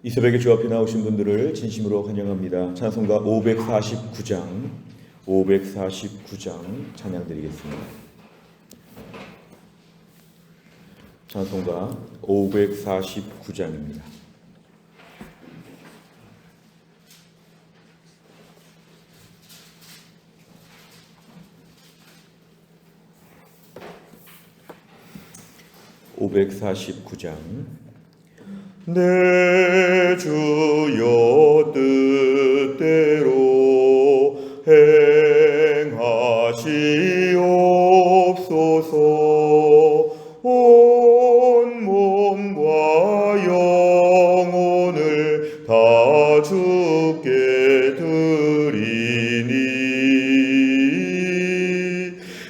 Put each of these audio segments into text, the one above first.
이 새벽에 주 앞에 나오신 분들을 진심으로 환영합니다. 찬송가 549장 찬양 드리겠습니다. 찬송가 549장입니다. 내 주여 뜻대로 행하시옵소서. 온 몸과 영혼을 다 주께 드리니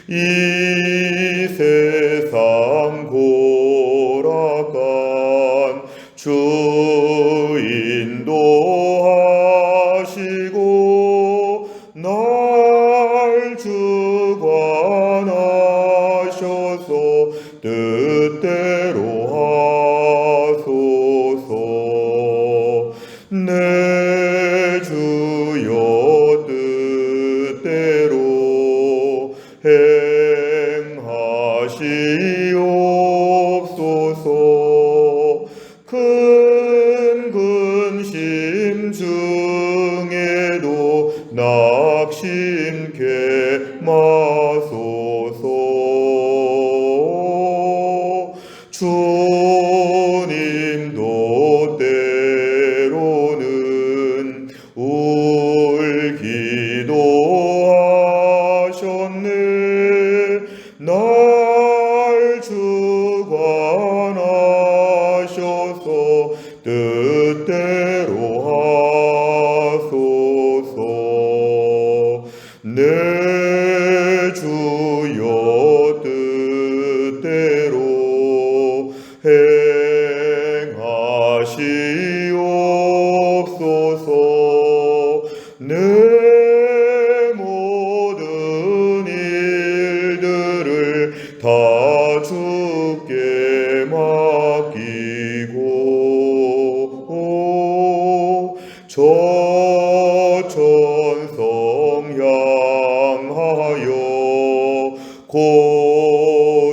이 세상 고락간 주 인도하시고 날 주관하셔서 뜻대로 하소서. 내 주여 뜻대로 행하시옵소서. 큰 근심 중에도 낙심케 마소서. 주님도 때로는 울기도 하셨네. 날 주관하셔서 뜻대로 하소서. 내 주여 뜻대로 행하시옵소서. 내 모든 일들을 다 주께 맡기고 저천성 향하여 고요히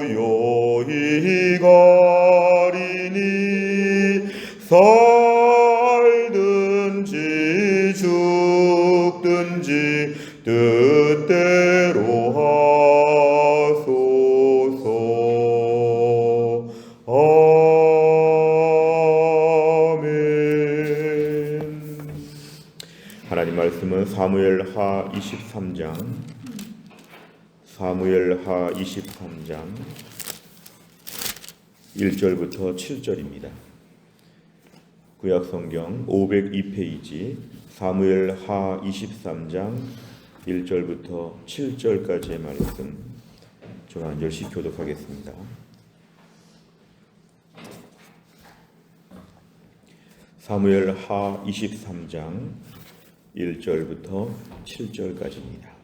가리니 살든지 죽든지 뜻대로 하소서. 아멘. 하나님 말씀은 사무엘하 23장 1절부터 7절입니다. 구약성경 502페이지 사무엘하 23장 1절부터 7절까지의 말씀 저는 한 절씩 교독하겠습니다. 사무엘하 23장 1절부터 7절까지입니다.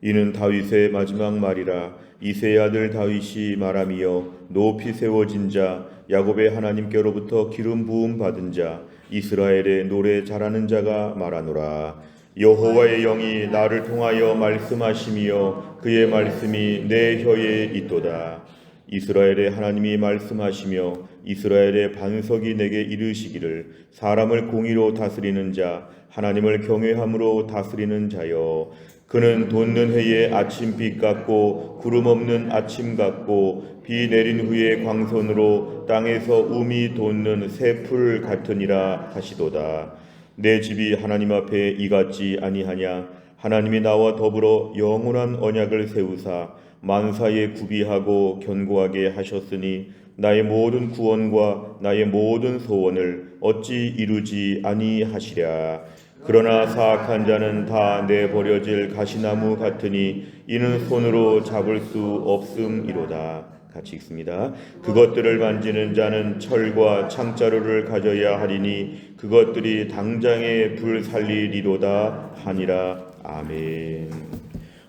이는 다윗의 마지막 말이라. 이새의 아들 다윗이 말하며 높이 세워진 자 야곱의 하나님께로부터 기름 부음 받은 자 이스라엘의 노래 잘하는 자가 말하노라. 여호와의 영이 나를 통하여 말씀하시며 그의 말씀이 내 혀에 있도다. 이스라엘의 하나님이 말씀하시며 이스라엘의 반석이 내게 이르시기를 사람을 공의로 다스리는 자 하나님을 경외함으로 다스리는 자여. 그는 돋는 해에 아침빛 같고 구름 없는 아침 같고 비 내린 후에 광선으로 땅에서 음이 돋는 새풀 같으니라 하시도다. 내 집이 하나님 앞에 이같지 아니하냐. 하나님이 나와 더불어 영원한 언약을 세우사 만사에 구비하고 견고하게 하셨으니 나의 모든 구원과 나의 모든 소원을 어찌 이루지 아니하시랴. 그러나 사악한 자는 다 내버려질 가시나무 같으니 이는 손으로 잡을 수 없음이로다. 같이 읽습니다. 그것들을 만지는 자는 철과 창자루를 가져야 하리니 그것들이 당장에 불 살리리로다 하니라. 아멘.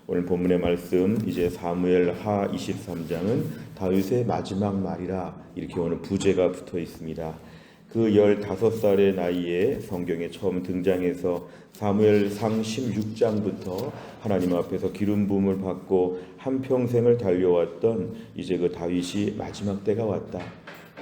오늘 본문의 말씀 이제 사무엘하 23장은 다윗의 마지막 말이라 이렇게 오늘 부제가 붙어 있습니다. 그 15살의 나이에 성경에 처음 등장해서 사무엘상 16장부터 하나님 앞에서 기름 부음을 받고 한평생을 달려왔던 이제 그 다윗이 마지막 때가 왔다.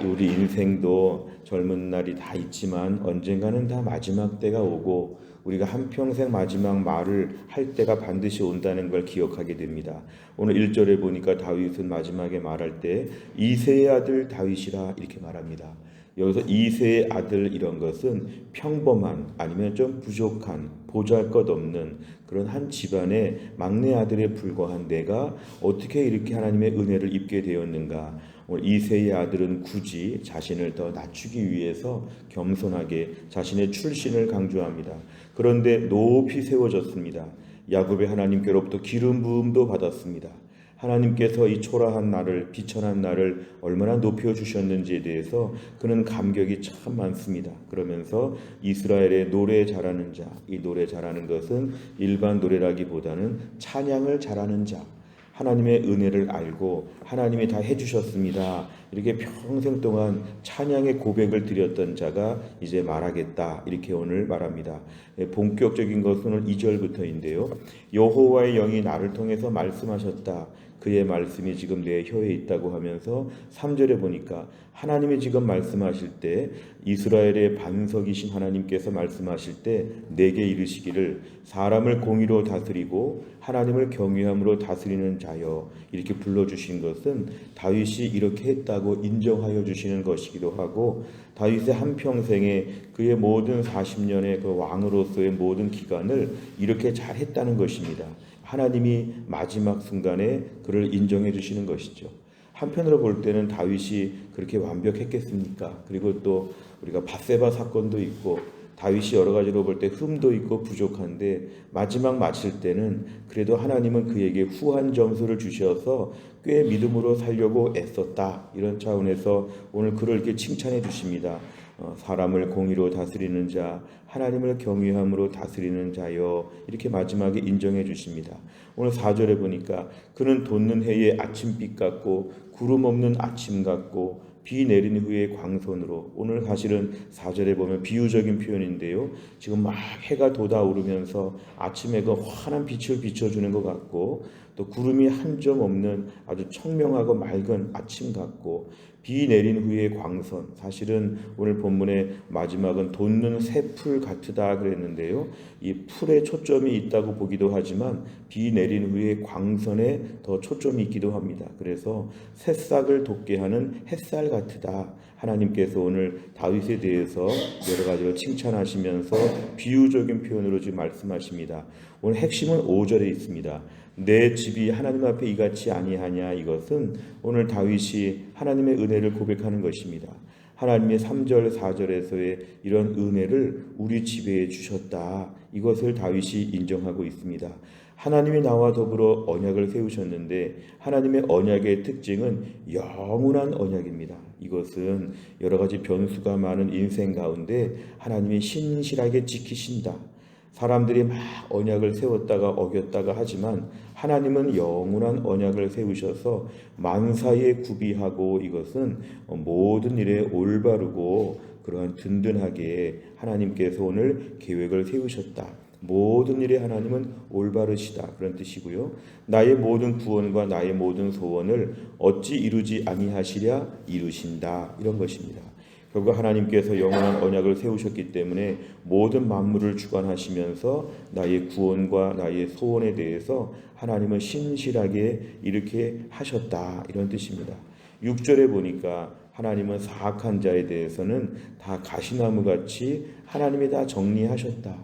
우리 인생도 젊은 날이 다 있지만 언젠가는 다 마지막 때가 오고 우리가 한평생 마지막 말을 할 때가 반드시 온다는 걸 기억하게 됩니다. 오늘 1절에 보니까 다윗은 마지막에 말할 때 이새의 아들 다윗이라 이렇게 말합니다. 여기서 이새의 아들 이런 것은 평범한 아니면 좀 부족한 보잘것없는 그런 한 집안의 막내 아들에 불과한 내가 어떻게 이렇게 하나님의 은혜를 입게 되었는가. 오늘 이새의 아들은 굳이 자신을 더 낮추기 위해서 겸손하게 자신의 출신을 강조합니다. 그런데 높이 세워졌습니다. 야곱의 하나님께로부터 기름 부음도 받았습니다. 하나님께서 이 초라한 나를 비천한 나를 얼마나 높여 주셨는지에 대해서 그는 감격이 참 많습니다. 그러면서 이스라엘의 노래 잘하는 자, 이 노래 잘하는 것은 일반 노래라기보다는 찬양을 잘하는 자, 하나님의 은혜를 알고 하나님이 다 해주셨습니다. 이렇게 평생 동안 찬양의 고백을 드렸던 자가 이제 말하겠다. 이렇게 오늘 말합니다. 본격적인 것은 오늘 2절부터인데요. 여호와의 영이 나를 통해서 말씀하셨다. 그의 말씀이 지금 내 혀에 있다고 하면서 3절에 보니까 하나님이 지금 말씀하실 때 이스라엘의 반석이신 하나님께서 말씀하실 때 내게 이르시기를 사람을 공의로 다스리고 하나님을 경외함으로 다스리는 자여 이렇게 불러주신 것은 다윗이 이렇게 했다고 인정하여 주시는 것이기도 하고 다윗의 한평생에 그의 모든 40년의 그 왕으로서의 모든 기간을 이렇게 잘했다는 것입니다. 하나님이 마지막 순간에 그를 인정해 주시는 것이죠. 한편으로 볼 때는 다윗이 그렇게 완벽했겠습니까? 그리고 또 우리가 밧세바 사건도 있고 다윗이 여러 가지로 볼 때 흠도 있고 부족한데 마지막 마칠 때는 그래도 하나님은 그에게 후한 점수를 주셔서 꽤 믿음으로 살려고 애썼다. 이런 차원에서 오늘 그를 이렇게 칭찬해 주십니다. 사람을 공의로 다스리는 자, 하나님을 경외함으로 다스리는 자여 이렇게 마지막에 인정해 주십니다. 오늘 4절에 보니까 그는 돋는 해의 아침빛 같고 구름 없는 아침 같고 비 내린 후의 광선으로 오늘 사실은 4절에 보면 비유적인 표현인데요. 지금 막 해가 돋아오르면서 아침 해가 환한 빛을 비춰주는 것 같고 또 구름이 한 점 없는 아주 청명하고 맑은 아침 같고 비 내린 후의 광선 사실은 오늘 본문의 마지막은 돋는 새풀 같으다 그랬는데요. 이 풀에 초점이 있다고 보기도 하지만 비 내린 후의 광선에 더 초점이 있기도 합니다. 그래서 새싹을 돋게 하는 햇살 같으다. 하나님께서 오늘 다윗에 대해서 여러 가지로 칭찬하시면서 비유적인 표현으로 지금 말씀하십니다. 오늘 핵심은 5절에 있습니다. 내 집이 하나님 앞에 이같이 아니하냐 이것은 오늘 다윗이 하나님의 은혜를 고백하는 것입니다. 하나님의 3절 4절에서의 이런 은혜를 우리 집에 주셨다. 이것을 다윗이 인정하고 있습니다. 하나님이 나와 더불어 언약을 세우셨는데 하나님의 언약의 특징은 영원한 언약입니다. 이것은 여러 가지 변수가 많은 인생 가운데 하나님이 신실하게 지키신다. 사람들이 막 언약을 세웠다가 어겼다가 하지만 하나님은 영원한 언약을 세우셔서 만사에 구비하고 이것은 모든 일에 올바르고 그러한 든든하게 하나님께서 오늘 계획을 세우셨다. 모든 일에 하나님은 올바르시다. 그런 뜻이고요. 나의 모든 구원과 나의 모든 소원을 어찌 이루지 아니하시랴 이루신다. 이런 것입니다. 결국 하나님께서 영원한 언약을 세우셨기 때문에 모든 만물을 주관하시면서 나의 구원과 나의 소원에 대해서 하나님은 신실하게 이렇게 하셨다. 이런 뜻입니다. 6절에 보니까 하나님은 사악한 자에 대해서는 다 가시나무같이 하나님이 다 정리하셨다.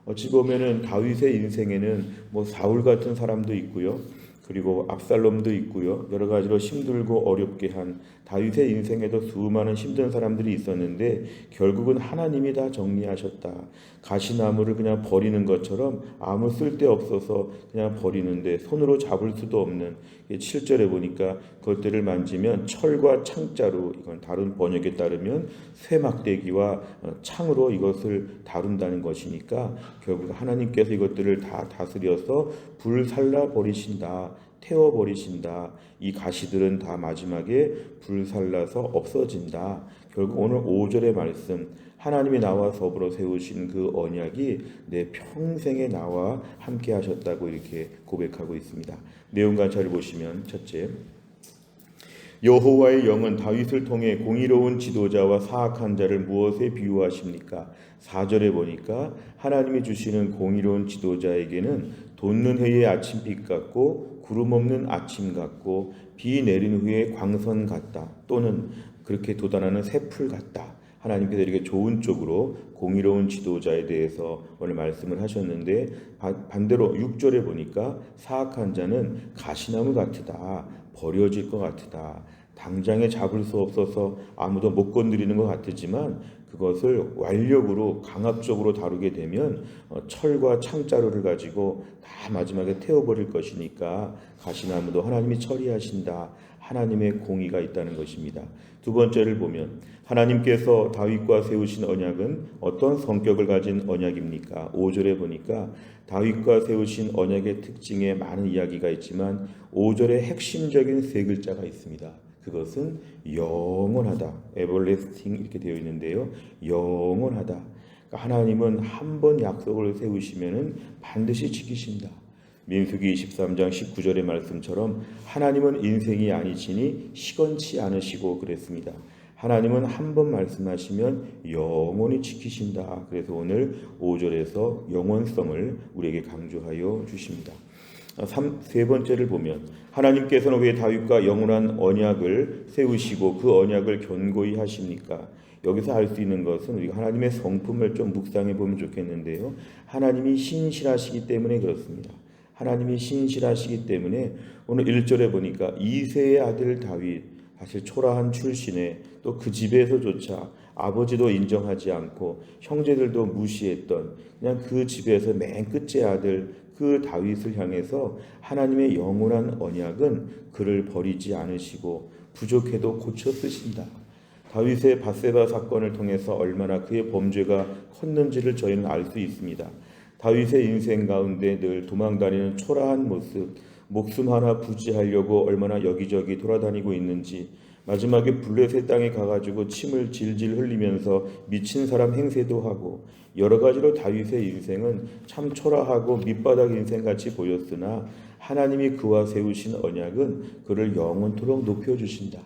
어찌 보면은 다윗의 인생에는 사울 같은 사람도 있고요. 그리고 압살롬도 있고요. 여러 가지로 힘들고 어렵게 한 다윗의 인생에도 수많은 힘든 사람들이 있었는데 결국은 하나님이 다 정리하셨다. 가시나무를 그냥 버리는 것처럼 아무 쓸데없어서 그냥 버리는데 손으로 잡을 수도 없는 7절에 보니까 그것들을 만지면 철과 창자로 이건 다른 번역에 따르면 쇠막대기와 창으로 이것을 다룬다는 것이니까 결국 하나님께서 이것들을 다 다스려서 불살라 버리신다. 태워버리신다. 이 가시들은 다 마지막에 불살라서 없어진다. 결국 오늘 5절의 말씀, 하나님이 나와 더불어 세우신 그 언약이 내 평생에 나와 함께 하셨다고 이렇게 고백하고 있습니다. 내용 관찰을 보시면, 첫째, 여호와의 영은 다윗을 통해 공의로운 지도자와 사악한 자를 무엇에 비유하십니까? 4절에 보니까 하나님이 주시는 공의로운 지도자에게는 돋는 해의 아침빛 같고 구름 없는 아침 같고 비 내린 후에 광선 같다, 또는 그렇게 돋아나는 새풀 같다. 하나님께서 이렇게 좋은 쪽으로 공의로운 지도자에 대해서 오늘 말씀을 하셨는데, 반대로 6절에 보니까 사악한 자는 가시나무 같으다, 버려질 것 같으다, 당장에 잡을 수 없어서 아무도 못 건드리는 것 같지만 그것을 완력으로 강압적으로 다루게 되면 철과 창자루를 가지고 다 마지막에 태워버릴 것이니까 가시나무도 하나님이 처리하신다, 하나님의 공의가 있다는 것입니다. 두 번째를 보면, 하나님께서 다윗과 세우신 언약은 어떤 성격을 가진 언약입니까? 5절에 보니까 다윗과 세우신 언약의 특징에 많은 이야기가 있지만 5절에 핵심적인 세 글자가 있습니다. 그것은 영원하다, everlasting 이렇게 되어 있는데요. 영원하다. 그러니까 하나님은 한 번 약속을 세우시면은 반드시 지키신다. 민수기 23장 19절의 말씀처럼 하나님은 인생이 아니시니 시건치 않으시고 그랬습니다. 하나님은 한 번 말씀하시면 영원히 지키신다. 그래서 오늘 5절에서 영원성을 우리에게 강조하여 주십니다. 세 번째를 보면, 하나님께서는 왜 다윗과 영원한 언약을 세우시고 그 언약을 견고히 하십니까? 여기서 알 수 있는 것은 우리가 하나님의 성품을 좀 묵상해 보면 좋겠는데요. 하나님이 신실하시기 때문에 그렇습니다. 하나님이 신실하시기 때문에 오늘 1절에 보니까 이새의 아들 다윗, 사실 초라한 출신에 또 그 집에서조차 아버지도 인정하지 않고 형제들도 무시했던 그냥 그 집에서 맨 끝째 아들 그 다윗을 향해서 하나님의 영원한 언약은 그를 버리지 않으시고 부족해도 고쳐 쓰신다. 다윗의 밧세바 사건을 통해서 얼마나 그의 범죄가 컸는지를 저희는 알 수 있습니다. 다윗의 인생 가운데 늘 도망다니는 초라한 모습, 목숨 하나 부지하려고 얼마나 여기저기 돌아다니고 있는지, 마지막에 블레셋 땅에 가가지고 침을 질질 흘리면서 미친 사람 행세도 하고, 여러 가지로 다윗의 인생은 참 초라하고 밑바닥 인생같이 보였으나 하나님이 그와 세우신 언약은 그를 영원토록 높여주신다.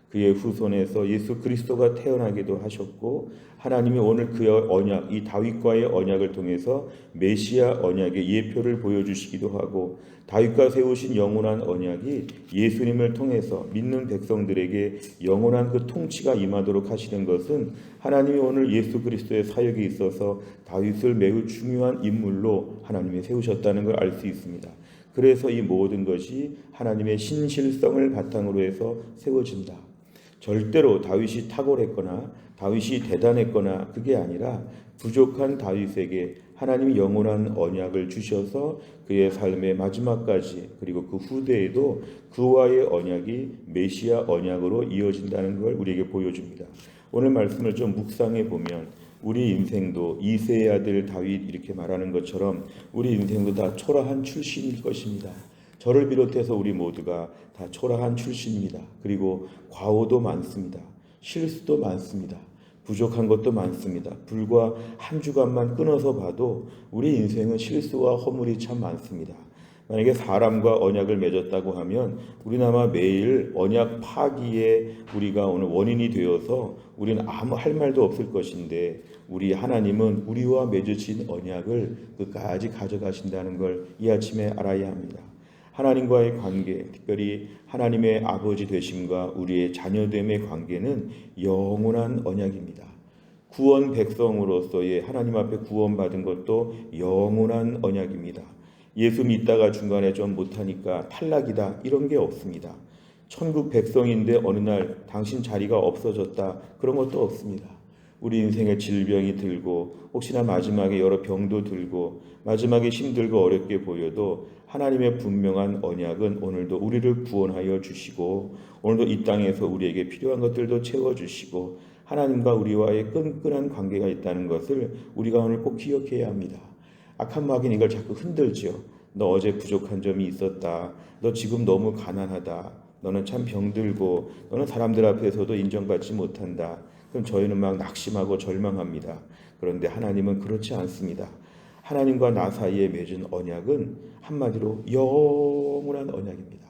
그의 후손에서 예수 그리스도가 태어나기도 하셨고, 하나님이 오늘 그의 언약, 이 다윗과의 언약을 통해서 메시아 언약의 예표를 보여주시기도 하고, 다윗과 세우신 영원한 언약이 예수님을 통해서 믿는 백성들에게 영원한 그 통치가 임하도록 하시는 것은 하나님이 오늘 예수 그리스도의 사역에 있어서 다윗을 매우 중요한 인물로 하나님이 세우셨다는 걸 알 수 있습니다. 그래서 이 모든 것이 하나님의 신실성을 바탕으로 해서 세워진다. 절대로 다윗이 탁월했거나 다윗이 대단했거나 그게 아니라 부족한 다윗에게 하나님이 영원한 언약을 주셔서 그의 삶의 마지막까지, 그리고 그 후대에도 그와의 언약이 메시아 언약으로 이어진다는 걸 우리에게 보여줍니다. 오늘 말씀을 좀 묵상해 보면 우리 인생도 이새의 아들 다윗 이렇게 말하는 것처럼 우리 인생도 다 초라한 출신일 것입니다. 저를 비롯해서 우리 모두가 다 초라한 출신입니다. 그리고 과오도 많습니다. 실수도 많습니다. 부족한 것도 많습니다. 불과 한 주간만 끊어서 봐도 우리 인생은 실수와 허물이 참 많습니다. 만약에 사람과 언약을 맺었다고 하면 우리는 아마 매일 언약 파기에 우리가 오늘 원인이 되어서 우리는 아무 할 말도 없을 것인데, 우리 하나님은 우리와 맺으신 언약을 끝까지 가져가신다는 걸 이 아침에 알아야 합니다. 하나님과의 관계, 특별히 하나님의 아버지 되심과 우리의 자녀됨의 관계는 영원한 언약입니다. 구원 백성으로서의 하나님 앞에 구원받은 것도 영원한 언약입니다. 예수 믿다가 중간에 좀 못하니까 탈락이다, 이런 게 없습니다. 천국 백성인데 어느 날 당신 자리가 없어졌다, 그런 것도 없습니다. 우리 인생에 질병이 들고 혹시나 마지막에 여러 병도 들고 마지막에 힘들고 어렵게 보여도 하나님의 분명한 언약은 오늘도 우리를 구원하여 주시고, 오늘도 이 땅에서 우리에게 필요한 것들도 채워주시고, 하나님과 우리와의 끈끈한 관계가 있다는 것을 우리가 오늘 꼭 기억해야 합니다. 악한 마귀는 이걸 자꾸 흔들죠. 너 어제 부족한 점이 있었다. 너 지금 너무 가난하다. 너는 참 병들고 너는 사람들 앞에서도 인정받지 못한다. 그럼 저희는 막 낙심하고 절망합니다. 그런데 하나님은 그렇지 않습니다. 하나님과 나 사이에 맺은 언약은 한마디로 영원한 언약입니다.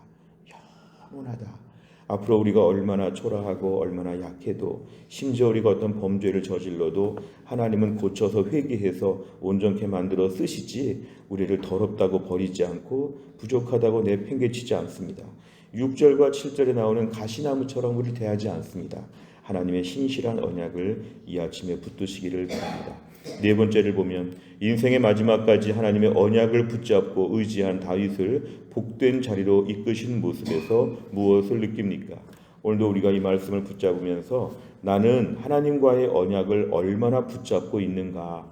영원하다. 앞으로 우리가 얼마나 초라하고 얼마나 약해도, 심지어 우리가 어떤 범죄를 저질러도 하나님은 고쳐서 회개해서 온전케 만들어 쓰시지 우리를 더럽다고 버리지 않고 부족하다고 내팽개치지 않습니다. 6절과 7절에 나오는 가시나무처럼 우리를 대하지 않습니다. 하나님의 신실한 언약을 이 아침에 붙드시기를 바랍니다. 네 번째를 보면 인생의 마지막까지 하나님의 언약을 붙잡고 의지한 다윗을 복된 자리로 이끄신 모습에서 무엇을 느낍니까? 오늘도 우리가 이 말씀을 붙잡으면서 나는 하나님과의 언약을 얼마나 붙잡고 있는가?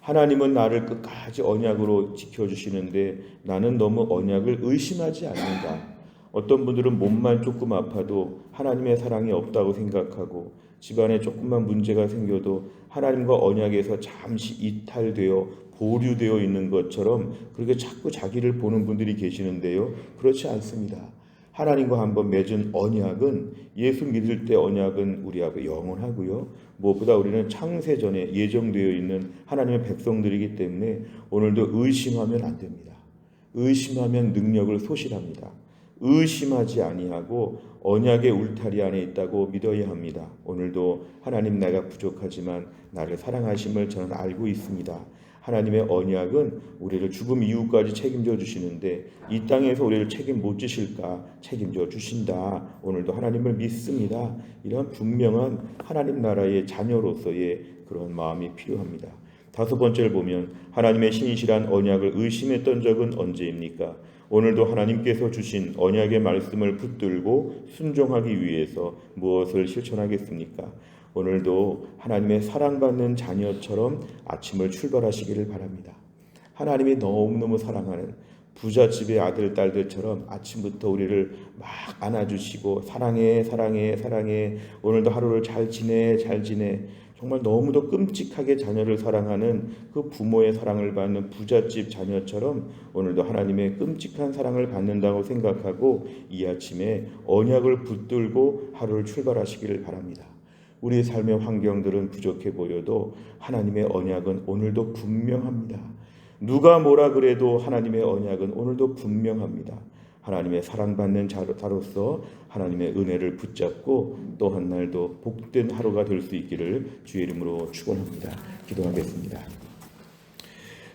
하나님은 나를 끝까지 언약으로 지켜주시는데 나는 너무 언약을 의심하지 않는가? 어떤 분들은 몸만 조금 아파도 하나님의 사랑이 없다고 생각하고, 집안에 조금만 문제가 생겨도 하나님과 언약에서 잠시 이탈되어 보류되어 있는 것처럼 그렇게 자꾸 자기를 보는 분들이 계시는데요. 그렇지 않습니다. 하나님과 한번 맺은 언약은, 예수 믿을 때 언약은 우리하고 영원하고요. 무엇보다 우리는 창세전에 예정되어 있는 하나님의 백성들이기 때문에 오늘도 의심하면 안 됩니다. 의심하면 능력을 소실합니다. 의심하지 아니하고 언약의 울타리 안에 있다고 믿어야 합니다. 오늘도 하나님, 내가 부족하지만 나를 사랑하심을 저는 알고 있습니다. 하나님의 언약은 우리를 죽음 이후까지 책임져 주시는데 이 땅에서 우리를 책임 못 지실까? 책임져 주신다. 오늘도 하나님을 믿습니다. 이런 분명한 하나님 나라의 자녀로서의 그런 마음이 필요합니다. 다섯 번째를 보면 하나님의 신실한 언약을 의심했던 적은 언제입니까? 오늘도 하나님께서 주신 언약의 말씀을 붙들고 순종하기 위해서 무엇을 실천하겠습니까? 오늘도 하나님의 사랑받는 자녀처럼 아침을 출발하시기를 바랍니다. 하나님이 너무너무 사랑하는 부잣집의 아들, 딸들처럼 아침부터 우리를 막 안아주시고 사랑해, 사랑해, 사랑해, 오늘도 하루를 잘 지내, 잘 지내, 정말 너무도 끔찍하게 자녀를 사랑하는 그 부모의 사랑을 받는 부잣집 자녀처럼 오늘도 하나님의 끔찍한 사랑을 받는다고 생각하고 이 아침에 언약을 붙들고 하루를 출발하시기를 바랍니다. 우리의 삶의 환경들은 부족해 보여도 하나님의 언약은 오늘도 분명합니다. 누가 뭐라 그래도 하나님의 언약은 오늘도 분명합니다. 하나님의 사랑받는 자로서 하나님의 은혜를 붙잡고 또 한 날도 복된 하루가 될 수 있기를 주의 이름으로 축원합니다. 기도하겠습니다.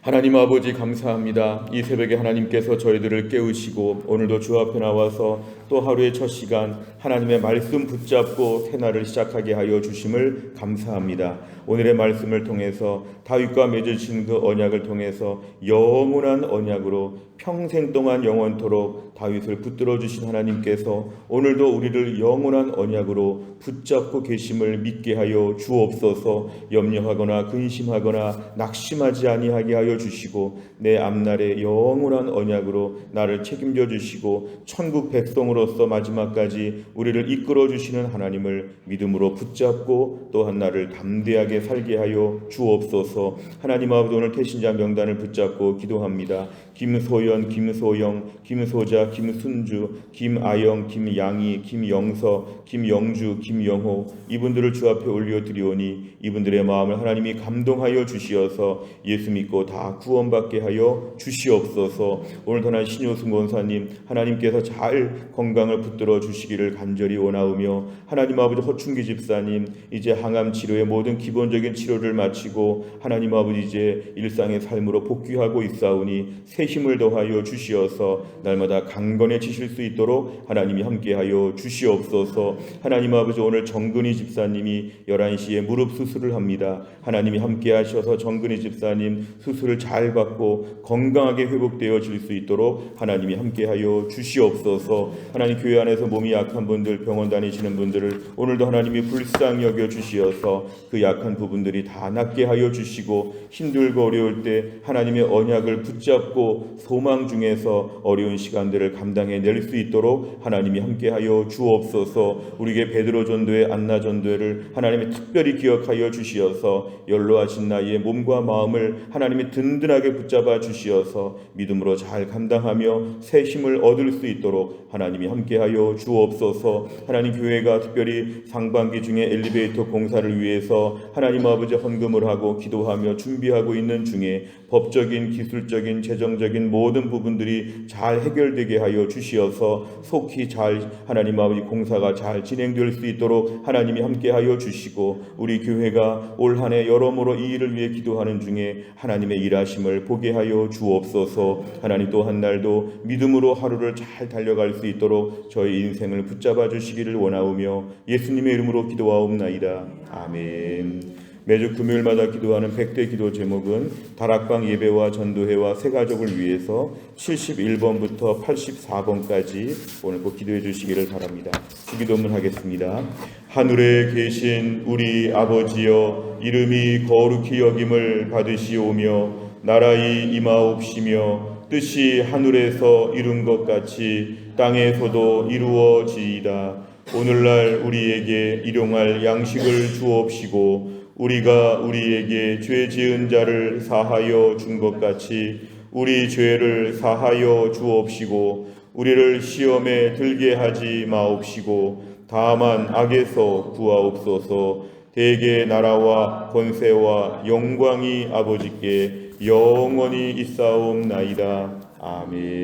하나님 아버지, 감사합니다. 이 새벽에 하나님께서 저희들을 깨우시고 오늘도 주 앞에 나와서 또 하루의 첫 시간 하나님의 말씀 붙잡고 새날을 시작하게 하여 주심을 감사합니다. 오늘의 말씀을 통해서 다윗과 맺으신 그 언약을 통해서 영원한 언약으로 평생 동안 영원토록 다윗을 붙들어 주신 하나님께서 오늘도 우리를 영원한 언약으로 붙잡고 계심을 믿게 하여 주옵소서. 염려하거나 근심하거나 낙심하지 아니하게 하여 주시고 내 앞날에 영원한 언약으로 나를 책임져 주시고 천국 백성으로서 마지막까지 우리를 이끌어 주시는 하나님을 믿음으로 붙잡고 또한 나를 담대하게 살게 하여 주옵소서. 하나님 아버지, 오늘 태신자 명단을 붙잡고 기도합니다. 김소연, 김소영, 김소자, 김순주, 김아영, 김양희, 김영서, 김영주, 김영호, 이분들을 주 앞에 올려드리오니 이분들의 마음을 하나님이 감동하여 주시어서 예수 믿고 다 구원받게 하여 주시옵소서. 오늘도 하나님 신효승 권사님, 하나님께서 잘 건강을 붙들어 주시기를 간절히 원하오며 하나님 아버지 허충기 집사님, 이제 항암 치료의 모든 기본적인 치료를 마치고 하나님 아버지 이제 일상의 삶으로 복귀하고 있사오니 새 힘을 더하여 주시어서 날마다 강건해지실 수 있도록 하나님이 함께하여 주시옵소서. 하나님 아버지, 오늘 정근희 집사님이 11시에 무릎 수술을 합니다. 하나님이 함께하셔서 정근희 집사님 수술을 잘 받고 건강하게 회복되어질 수 있도록 하나님이 함께하여 주시옵소서. 하나님, 교회 안에서 몸이 약한 분들, 병원 다니시는 분들을 오늘도 하나님이 불쌍히 여겨 주시어서 그 약한 부분들이 다 낫게 하여 주시고 힘들고 어려울 때 하나님의 언약을 붙잡고 또 소망 중에서 어려운 시간들을 감당해낼 수 있도록 하나님이 함께하여 주옵소서. 우리에게 베드로 전도회, 안나 전도회를 하나님이 특별히 기억하여 주시어서 연로하신 나이에 몸과 마음을 하나님이 든든하게 붙잡아 주시어서 믿음으로 잘 감당하며 새 힘을 얻을 수 있도록 하나님이 함께하여 주옵소서. 하나님, 교회가 특별히 상반기 중에 엘리베이터 공사를 위해서 하나님 아버지 헌금을 하고 기도하며 준비하고 있는 중에 법적인, 기술적인, 재정적인 모든 부분들이 잘 해결되게 하여 주시어서 속히 잘 하나님 아버지 공사가 잘 진행될 수 있도록 하나님이 함께하여 주시고, 우리 교회가 올 한 해 여러모로 이 일을 위해 기도하는 중에 하나님의 일하심을 보게 하여 주옵소서. 하나님, 또 한 날도 믿음으로 하루를 잘 달려갈 수 있도록 저희 인생을 붙잡아 주시기를 원하오며 예수님의 이름으로 기도하옵나이다. 아멘. 매주 금요일마다 기도하는 100대 기도 제목은 다락방 예배와 전도회와 새 가족을 위해서 71번부터 84번까지 오늘 꼭 기도해 주시기를 바랍니다. 주기도문 하겠습니다. 하늘에 계신 우리 아버지여, 이름이 거룩히 여김을 받으시오며 나라의 임하옵시며 뜻이 하늘에서 이룬 것 같이 땅에서도 이루어지이다. 오늘날 우리에게 일용할 양식을 주옵시고 우리가 우리에게 죄 지은 자를 사하여 준 것 같이 우리 죄를 사하여 주옵시고 우리를 시험에 들게 하지 마옵시고 다만 악에서 구하옵소서. 대개 나라와 권세와 영광이 아버지께 영원히 있사옵나이다. 아멘.